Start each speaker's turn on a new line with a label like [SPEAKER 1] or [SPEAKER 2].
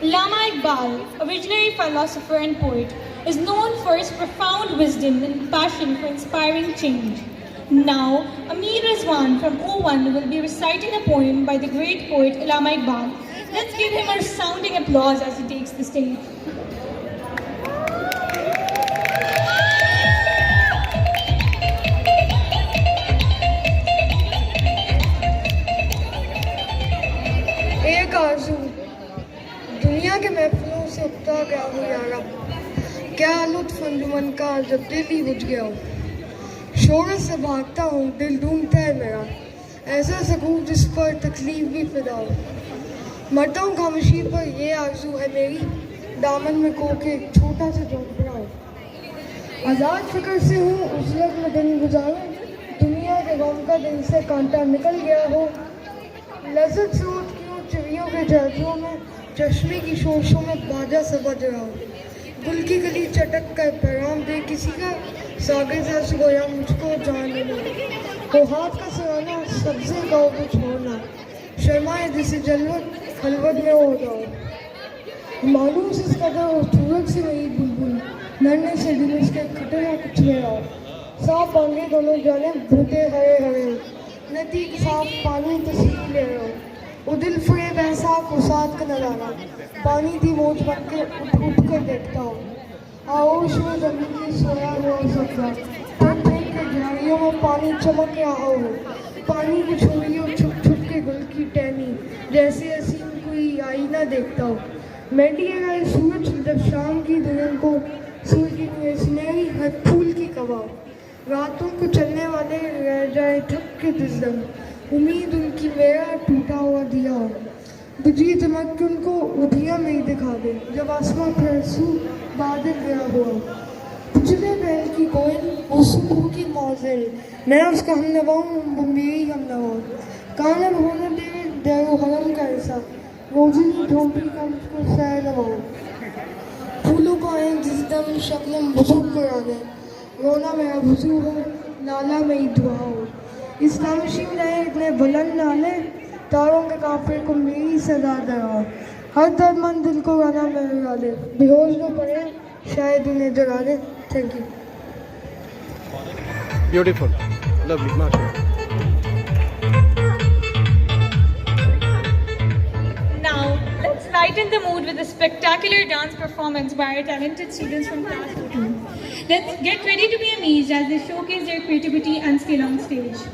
[SPEAKER 1] Allama Iqbal, a visionary philosopher and poet, is known for his profound wisdom and passion for inspiring change. Now, Ameer Rizwan from O1 will be reciting a poem by the great poet Allama Iqbal. Let's give him a resounding applause as he takes the stage.
[SPEAKER 2] एक आरज़ू दुनिया के महफिलों से उगता गया हो यारा, क्या लुत्फ़ अंजुमन का जब दिल ही बुझ गया हो। शोर से भागता हूँ, दिल ढूंढता है मेरा, ऐसा सकून जिस पर तकलीफ भी फिदा हो। मरता हूँ खामोशी पर, ये आरज़ू है मेरी, दामन में खो के छोटा सा झोंपड़ा हो। आज़ाद फिक्र से हूँ, उजलत में दिन गुजारूँ, दुनिया के गम का दिल से कांटा निकल गया हो। लज़्ज़त से उठती हूँ चिड़ियों के जादुओं में, चश्मे की शोशों में बाजा सा बज रहा हो। गुल की गली चटक कर पैगाम दे किसी का, सागर सा सोया मुझको जान लेना। वो हाथ का सराना सब्ज़े गाँव में छोड़ना, शर्माए जिसे जलवत खलवत में हो जाओ। मालूम से इस कदर और सूरज से वही बुलबुल, नन्हे से दिल उसके खटरा कुछ ले आओ। साफ पांगे दोनों जाने भूते हरे हरे, नदी के साफ पानी तस्वीर ले रहा हूँ। वो दिल फरेब ऐसा को साथ का नजारा, पानी थी मौज बन के उठ कर देखता हूँ। आहोश में जमीन में सोया हुआ सफर, देख देख के झाड़ियों में पानी चमक रहा हो। पानी की छुरियों छुप छुप के गुल की टहनी, जैसे हसीन कोई आईना देखता हो। मेंढी है सूरज जब शाम की दुल्हन को, सूरज की सुनहरी हर फूल की कबाब। रातों को चलने वाले रह जाए थक के दिसदम, उम्मीद उनकी मेरा टूटा हुआ दिया हो। बिजली चमक के उनको उधिया में ही दिखा दे, जब आसमां फैसू बादल गया हुआ। पिछले बैल की कोयल वो सुबह की मौजिल, मैं उसका हम नवाऊँ वो मेरी हम नवाऊँ। कानब होने दे देरो हरम का ऐसा, रोजनी झोंपड़ी का मुझको सैर नवाऊँ। फूलों को आए जिस दम शबनम बुजुर्ग करा दे, रोना मेरा वजू हो, नाला मेरी दुआ हो। इस खामोशी में रहे इतने बुलंद नाले, तारों के काफिले को मेरी सदा दराओ। हर दर्दमंद दिल को गाना मेरे गाले, बेहोश न पड़े शायद उन्हें जगा दे। Thank you.
[SPEAKER 3] ब्यूटीफुल, लवली, माशाल्लाह।
[SPEAKER 1] Now, let's lighten the mood with a spectacular dance performance by our talented students from class 2. Let's get ready to be amazed as they showcase their creativity and skill on stage.